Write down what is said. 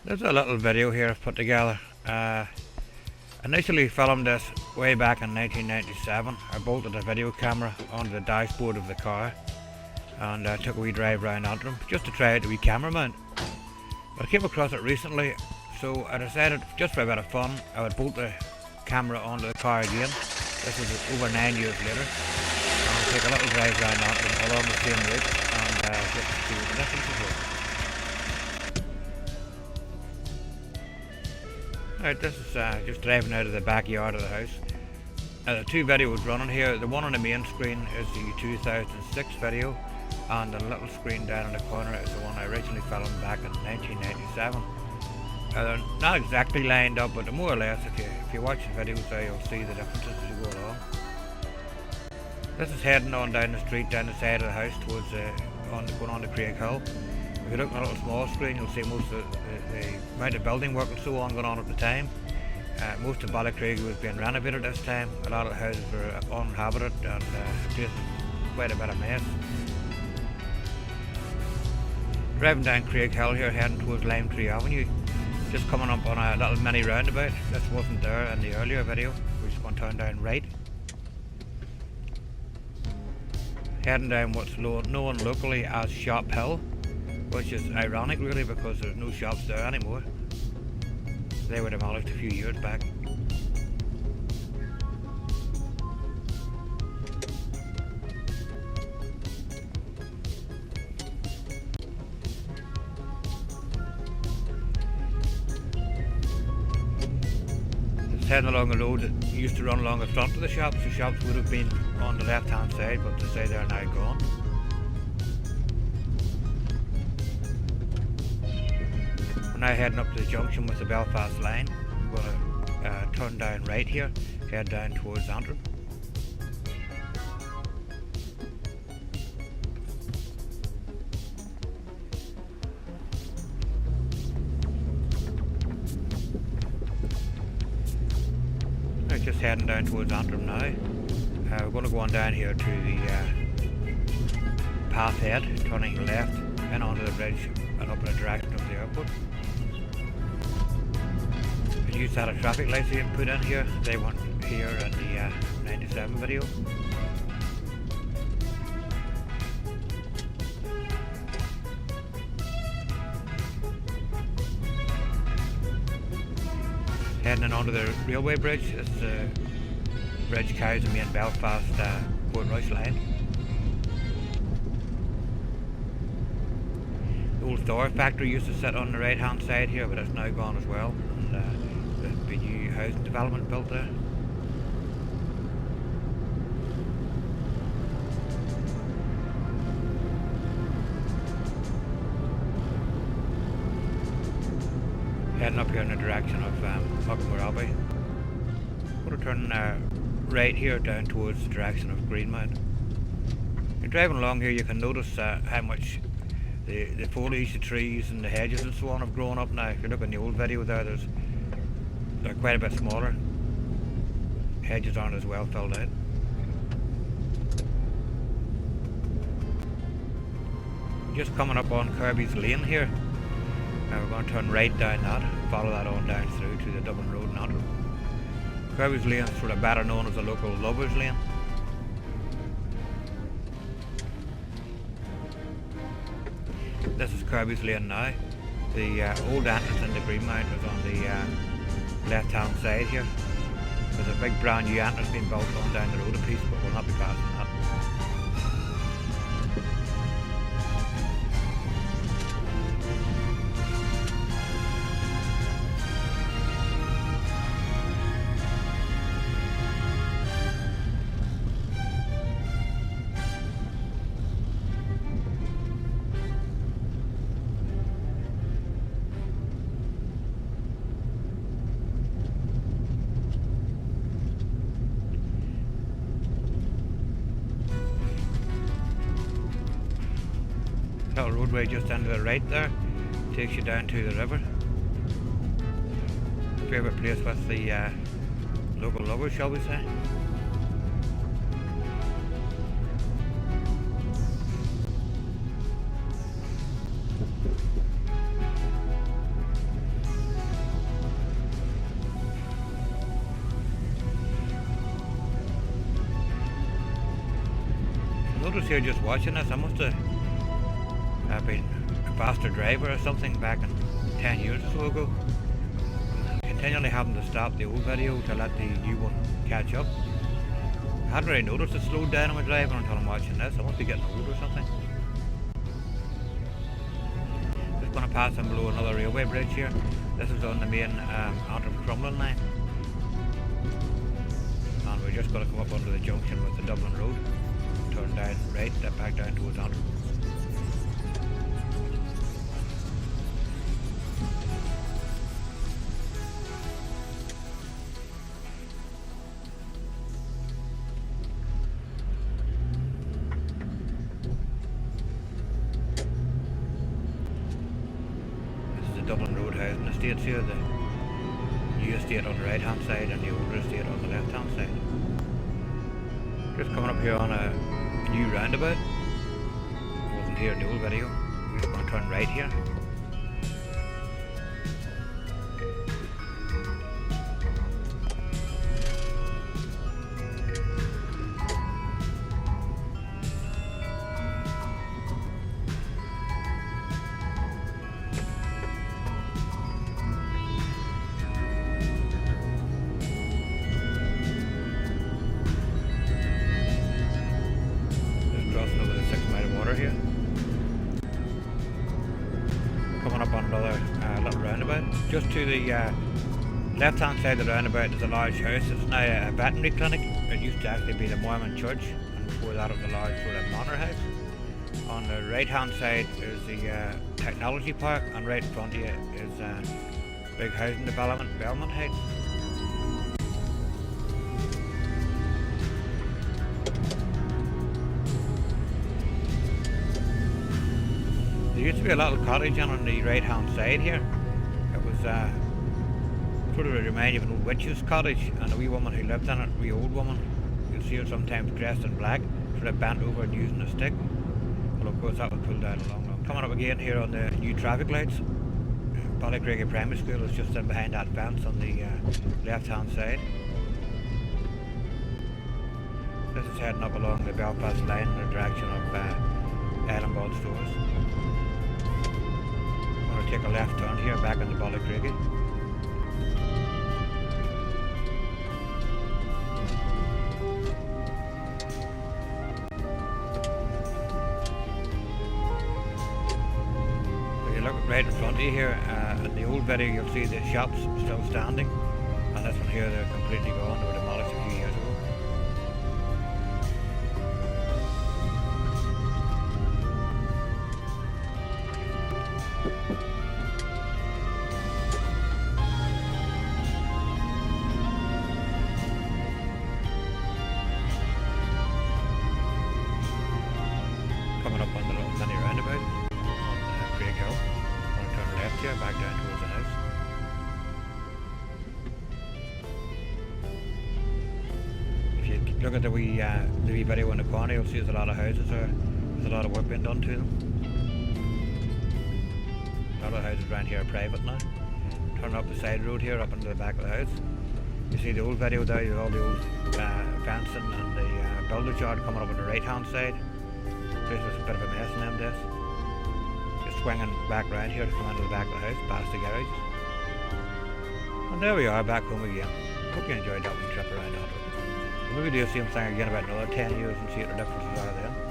There's a little video here I've put together. Initially filmed this way back in 1997. I bolted a video camera onto the dashboard of the car and took a wee drive around Antrim just to try out the wee camera mount. But I came across it recently, so I decided just for a bit of fun I would bolt the camera onto the car again. This is over 9 years later. And take a little drive around Antrim along the same route and just to see what the difference is. Right, this is just driving out of the backyard of the house. The two videos running here. The one on the main screen is the 2006 video, and the little screen down in the corner is the one I originally filmed back in 1997. They're not exactly lined up, but more or less, if you watch the videos there, you'll see the differences as you go along. This is heading on down the street, down the side of the house, towards going on to Craig Hill. If you look at a little small screen, you'll see most of the amount of building work and so on going on at the time. Most of Ballycraig was being renovated this time. A lot of the houses were uninhabited and the place was quite a bit of mess. Driving down Craig Hill here, heading towards Lime Tree Avenue. Just coming up on a little mini roundabout. This wasn't there in the earlier video. We're just going to turn down right. Heading down what's known locally as Shop Hill, which is ironic really because there's no shops there anymore. They were demolished a few years back. It's heading along a road that used to run along the front of the shops. The shops would have been on the left hand side, but they say they're now gone. Now heading up to the junction with the Belfast line. I'm going to turn down right here, head down towards Antrim. Right, just heading down towards Antrim now. We're going to go on down here to the path head, turning left and onto the bridge and up in the direction of the airport. Use set of traffic lights you can put in here. They weren't here in the 97 video. Heading in onto the railway bridge. This bridge carries the main Belfast Portrush line. The old Thor factory used to sit on the right hand side here, but it's now gone as well. There's been new housing development built there. Heading up here in the direction of Muckmore. Going to turn right here down towards the direction of Greenmount. You're driving along here, you can notice how much the foliage, the trees and the hedges and so on have grown up now. If you look in the old video there, they're quite a bit smaller. Hedges aren't as well filled out. Just coming up on Kirby's Lane here. Now we're going to turn right down that, follow that on down through to the Dublin Road in Antrim. Kirby's Lane is sort of better known as the local Lovers Lane. This is Kirby's Lane now. The old entrance into Greenmount is on the left hand side here. There's a big brand new entrance being built on down the road a piece, but we'll not be passing that. Little roadway just under the right there takes you down to the river. Favourite place with the local lovers, shall we say. here just watching this. I must have been a faster driver or something back in 10 years or so ago. I'm continually having to stop the old video to let the new one catch up. I hadn't really noticed it slowed down on my driving until I'm watching this. I must be getting old or something. Just going to pass and below another railway bridge here. This is on the main Antrim line. And we're just going to come up under the junction with the Dublin Road. Turn down right, step back down towards Antrim. Dublin Road housing estates here, the new estate on the right hand side and the older estate on the left hand side. Just coming up here on a new roundabout. I wasn't here in the old video. We're just going to turn right here. Here. Coming up on another little roundabout. Just to the left hand side of the roundabout is a large house. It's now a veterinary clinic. It used to actually be the Mormon church, and before that it was a large sort of manor house. On the right hand side is the technology park, and right in front of you is a big housing development, Belmont Heights. There used to be a little cottage on the right hand side here. It was sort of a remind you of an old witch's cottage, and a wee woman who lived in it, a wee old woman. You'll see her sometimes dressed in black, sort of bent over and using a stick. Well, of course that was pulled down a long time. Coming up again here on the new traffic lights. Ballycraigie Primary School is just in behind that fence on the left hand side. This is heading up along the Belfast line in the direction of Ellenbald Stores. I'm going to take a left turn here back into Ballycraigie. If you look right in front of you here, in the old video you'll see the shops still standing, and this one here they're completely gone. They were demolished a few years ago. Coming up on the little mini roundabout on Craig Hill. I'm going to turn left here, back down towards the house. If you look at the wee video in the corner, you'll see there's a lot of houses there. There's a lot of work being done to them. A lot of houses around here are private now. Turning up the side road here, up into the back of the house. You see the old video there, you have all the old fencing and the builder's yard coming up on the right hand side. This was a bit of a mess in them days. Just swinging back round here to come into the back of the house, past the garage. And there we are, back home again. Hope you enjoyed that wee trip around Antrim. Maybe do the same thing again about another 10 years and see what the differences are then.